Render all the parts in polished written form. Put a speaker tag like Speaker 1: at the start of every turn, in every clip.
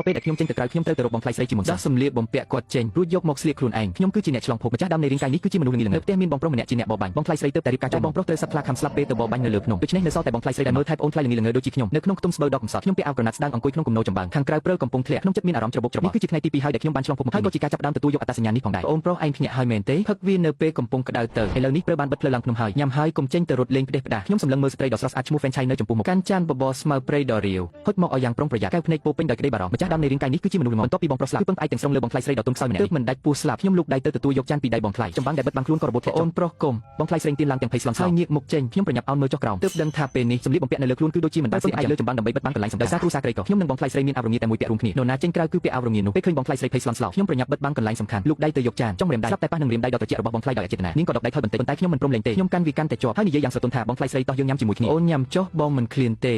Speaker 1: ពេលដែលខ្ញុំចេញទៅក្រៅខ្ញុំត្រូវទៅរកបងថ្លៃស្រីជាមុនដោះសម្លៀកបំពាក់គាត់ចេញរួចយកមកស្លៀកខ្លួនឯងខ្ញុំគឺជាអ្នកឆ្លងភពម្ចាស់ដើមនៃរាងកាយនេះគឺជាមនុស្សល្ងងនៅផ្ទះមានបងប្រុសម្នាក់ជាអ្នកបបាញ់បងថ្លៃស្រីទៅតែរៀបការចោលបងប្រុសត្រូវសត្វខ្លាខំស្លាប់ពេលទៅបបាញ់នៅលើភ្នំដូច្នេះនៅសល់តែបងថ្លៃស្រីដែលមើលថែប្អូនថ្លៃល្ងងដូចជាខ្ញុំនៅក្នុងខ្ទមស្បូវដកកំសត់ខ្ញុំពាក់អាវក្រណាត់ស្ដើងអង្គុយក្នុងគំនរចម្បាំងខាងក្រៅព្រើកំពុងធ្លាក់ក្នុងចិត្តមានអារម្មណ៍ច្របូកច្របល់នេះគឺជាថ្ងៃទី2ហើយដែលខ្ញុំបានឆ្លងភពមកហើយក៏ជាការចាប់ផ្ដើមទទួលយកអត្តសញ្ញាណនេះផងដែរបងប្រុសឯងភ្ញាក់ហើយមែនទេផឹកវានៅពេលកំពុងក្តៅទៅឥឡូវនេះព្រើបានបិទផ្លូវឡើងភ្នំហើយញ៉ាំហើយកុំចេញទៅរត់លេងផ្ដេសផ្ដាសខ្ញុំសម្លឹងមើលស្ត្រីដ៏ស្រស់ស្អាតឈ្មោះហ្វេនឆៃនៅចំពោះមុខកាន់ចានបបរស្មៅព្រៃដ៏រាវហុចមកឲ្យយ៉ាងប្រុងប្រយ័ត្នកែវភ្នែកពោពេញដោយក្តីបារម្ភម្ចាស់ដើមនៃរាងកាយនេះគឺជាមនុស្សល្ងងបន្ទាប់ពីបងប្រុសស្លាប់គឺពឹងផ្អែកទាំងស្រុងលើបងថ្លៃស្រីដ៏ទុំខ្សោយម្នាក់នេះទើបមិនដាច់ពោះស្លាប់ខ្ញុំលូកដៃទៅទទួលយកចានពីដៃបងថ្លៃចម្បាំងដែលបិទបាំងខ្លួនក៏របូតធ្លាក់អូនប្រុសគុំបងថ្លៃស្រីទៀនឡើងទាំងភ័យស្លន់ហើយងាកមុខចេញខ្ញុំប្រញាប់អោនមើលចុះក្រោមទើបដឹងថាពេលនេះសម្លៀកបំពាក់នៅលើខ្លួនគឺដូចជាមិនបានស្លៀកអាចលើចម្បាំងដើម្បីបិទបាំងកន្លែងសម្ដែងដោយសារគ្រូសាក្រីក៏ខ្ញុំនិងបងថ្លៃស្រីមានអាវរងាតែមួយពាក់រួមគ្នានរណាចេញក្រៅគឺពាក់អាវរងានោះពេលឃើញបងថ្លៃស្រីភ័យស្លន់ស្លោខ្ញុំប្រញាប់បិទបាំងកន្លែងសំខាន់លូកដៃទៅយកចានចង់រៀមដៃស្រាប់តែប៉ះនឹងរៀមដៃដ៏ត្រជាក់របស់បងថ្លៃដោយអចេតនានាងក៏ដកដៃថយបន្តិចប៉ុន្តែខ្ញុំមិនព្រមលេងទេខ្ញុំកាន់វាកាន់តែជាប់ហើយនិយាយយ៉ាងស្រទន់ថាបងថ្លៃស្រីតោះយើងញ៉ាំជាមួយគ្នាអូនញ៉ាំចុះបងមិនឃ្លានទេ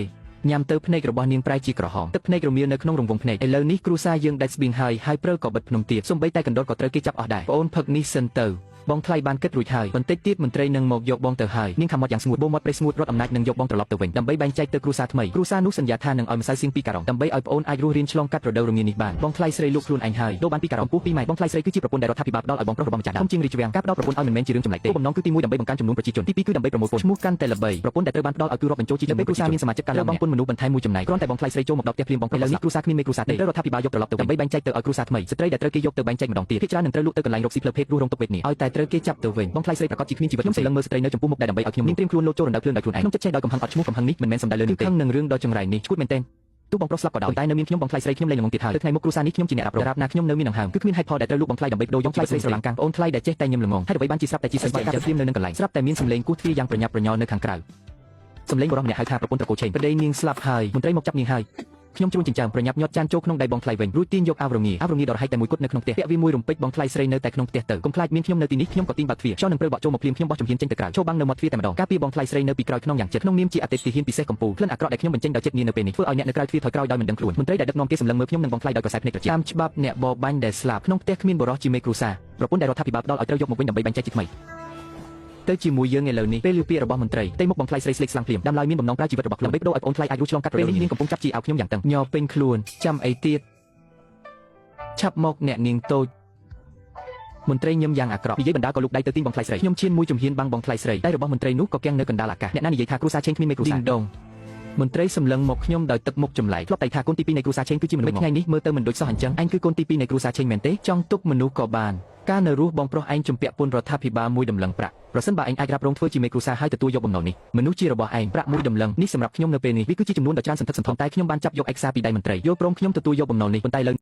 Speaker 1: ញ៉ាំទៅភ្នែករបស់នាងប្រែជាក្រហមទឹកភ្នែករមៀលនៅក្នុងរង្វង់ភ្នែកឥឡូវនេះគ្រូសាយើងដាច់ស្បៀងហើយព្រើក៏បិទភ្នំទៀតសូម្បីតែកណ្ដុរក៏ត្រូវគេចាប់អស់ដែរបងផឹកនេះសិនទៅបងថ្លៃបានគិតរួចហើយបន្តិចទៀតមន្ត្រីនឹងមកយកបងទៅហើយនាងខំមាត់យ៉ាងស្ងួតបូមមាត់ព្រៃស្ងួតរត់អំណាចនឹងយកបងត្រឡប់ទៅវិញដើម្បីបែងចែកទៅគ្រូសាថ្មីគ្រូសានោះសន្យាថានឹងឲ្យម្សៅសៀង2ការ៉ុងដើម្បីឲ្យប្អូនអាចរស់រៀនឆ្លងកាត់រដូវរងានេះបានបងថ្លៃស្រីលក់ខ្លួនឯងហើយដូរបាន2ការ៉ុងពោះ2ម៉ែបងថ្លៃស្រីគឺជាប្រពន្ធដែលរដ្ឋាភិបាលផ្ដល់ឲ្យបងប្រុសរបស់ម្ចាស់ដើមជាងរាជវាំងការផ្ដល់ប្រពន្ធឲ្យមិនមែនជារឿងចម្លែកទេគោលបំណងគឺទី1ដើម្បីបង្កើនចំនួនប្រជាជនទី2គឺដើម្បីប្រមូលពន្ធឈ្មោះកាន់តែល្បីប្រពន្ធដែលត្រូវបានផ្ដល់ឲ្យគឺរាប់បញ្ចូលជាចំនួនគ្រូសាមានសមាជិកកាន់ឡើងបងពុនមនុស្សបន្ថែមមួយចំណែកគ្រាន់តែបងថ្លៃស្រីចូលមកដល់ផ្ទះភ្លាមបងប្រុសឥឡូវនេះគ្រូសាគ្មានមេគ្រូសាទេត្រូវរដ្ឋាភិបាលយកត្រឡប់ទៅដើម្បីបែងចែកទៅឲ្យគ្រូសាថ្មីស្ត្រីដែលត្រូវគេយកទៅបែងចែកម្ដងទៀតភាគច្រើននឹងត្រូវលក់ទៅកន្លែងរកស៊ីផ្លូវភេទរស់រងទុក្ខវេទនាឲ្យតែត្រូវគេចាប់ទៅវិញបងថ្លៃស្រីប្រកាសជាគ្មានជីវិតខ្ញុំសម្លឹងមើលស្ត្រីនៅចំពោះមុខដែលដើម្បីឲ្យខ្ញុំនាងត្រៀមខ្លួនលោតចូលរណ្ដៅខ្លួនដោយខ្លួនឯងខ្ញុំចិត្តចេះដោយកំហឹងអត់ឈ្មោះកំហឹងនេះមិនមែនសំដៅលើនាងទេខឹងនឹងរឿងដ៏ចង្រៃនេះឈួតមែនទែនទោះបងប្រុសស្លាប់ក៏ដោយតែនៅមានខ្ញុំបងថ្លៃស្រីខ្ញុំលែងល្ងងទៀតហើយទៅថ្ងៃមុខគ្រូសានេះខ្ញុំជាអ្នករ៉ាប់រ៉ាប់ណាខ្ញុំនៅមានដង្ហើមគឺគ្មានហេតុផលដែលត្រូវលក់បងថ្លៃដើម្បីបដូរយកថ្លៃស្រីស្រឡាំងកាំងប្អូនថ្លៃដែលចេះតែញឹមល្ងងហើយអ្វីបានជាស្រាប់តែជាស្រីស្បែកចាស់ព្រាមនៅនឹងកន្លែងស្រាប់តែមានសម្លេងគោះទ្វារយ៉ាងប្រញាប់ប្រញ័រនៅខាងក្រៅសម្លេងបរិះម្នាក់ហៅថាប្រពន្ធត្រកូលឆេងប្តីនាងស្លាប់ហើយមន្ត្រីមកចាប់នាងហើយខ្ញុំជួនចិញ្ចើមប្រញាប់ញាត់ចានចូលក្នុងដៃបងថ្លៃវិញរួចទាញយកអាវរងាដ៏រហែកតែមួយគត់នៅក្នុងផ្ទះពាក់វាមួយរំពេចបងថ្លៃស្រីនៅតែក្នុងផ្ទះទៅកុំខ្លាចមានខ្ញុំនៅទីនេះខ្ញុំក៏ទាញបើកទ្វារចោលនឹងព្រើបកចូលមកភ្លាមខ្ញុំបោះជំហានចេញទៅក្រៅចូលបាំងនៅមាត់ទ្វារតែម្ដងការពារបងថ្លៃស្រីនៅពីក្រោយក្នុងយ៉ាងជិតក្នុងនាមជាអតីតទាហានពិសេសកម្ពុជាក្លិនអាក្រក់ដែលខ្ញុំបញ្ចេញដោយចិត្តនានៅពេលនេះធ្វើឲ្យអ្នកនៅក្រៅទ្វារថយក្រោយដោយមិនដឹងខ្លួនមន្ត្រីដែលដឹកនាំគេសម្លឹងមើលខ្ញុំនិងបងថ្លៃដោយក្រសែភ្នែកត្រជាក់តាមច្បាប់អ្នកបបាញ់ដែលស្លាប់ក្នុងផ្ទះគ្មានបរិះជាមេគ្រូសាប្រពន្ធដែលរដ្ឋាភិបាលផ្ដល់ឲ្យត្រូវយកមកវិញដើម្បីបែងចែកជាថ្មីទៅជាមួយយើងឥឡូវនេះពេលលឺពាក្យរបស់មន្ត្រីតែមុខបងថ្លៃស្រីស្លេកស្លាំងភ្លាមដាំឡើយមានបំណងប្រើជីវិតរបស់ខ្លួនដើម្បីបដូរឲ្យប្អូនថ្លៃអាចរស់ឆ្លងកាត់ពេលនេះនាងកំពុងចាប់ជីអោខ្ញុំយ៉ាងតឹងញ័រពេញខ្លួនចាំអីទៀតឆាប់មកអ្នកនាងតូចមន្ត្រីញឹមយ៉ាងអាក្រក់និយាយបណ្ដាក៏លូកដៃទៅទីបងថ្លៃស្រីខ្ញុំឈានមួយជំហានបាំងបងថ្លៃស្រីដៃរបស់មន្ត្រីនោះក៏គាំងនៅកណ្ដាលអាកាសអ្នកណានិយាយថាគ្រូសាឆេងគ្មានមេគ្រូសាឌីងដងមន្ត្រីសម្លឹងមកខ្ញុំដោយទឹកមុខចម្លែកធ្លាប់តែថាកូនទី2នៃគ្រូសាឆេងគឺជាមនុស្សថ្ងៃនេះមើលទៅមិនដូចសោះអញ្ចឹងឯងគឺកូនទី2នៃគ្រូសាឆេងមែនទេចង់ទុកមនុស្សក៏បានការនៅរស់បងប្រុសឯងជំពាក់ពន្ធរដ្ឋាភិបាលមួយដំឡឹងប្រាក់ប្រសិនបើឯងអាចរ៉ាប់រងធ្វើជាមេគ្រូសាហើយទទួលយកបំណុលនេះមនុស្សជារបស់ឯងប្រាក់មួយដំឡឹងនេះសម្រាប់ខ្ញុំនៅពេលនេះវាគឺជាចំនួនដ៏ច្រើនសន្ធឹកសន្ធាប់តែខ្ញុំបានចាប់យកឯកសារពីដៃមន្ត្រីយល់ព្រមខ្ញុំទទួលយកបំណុលនេះប៉ុន្តែលើ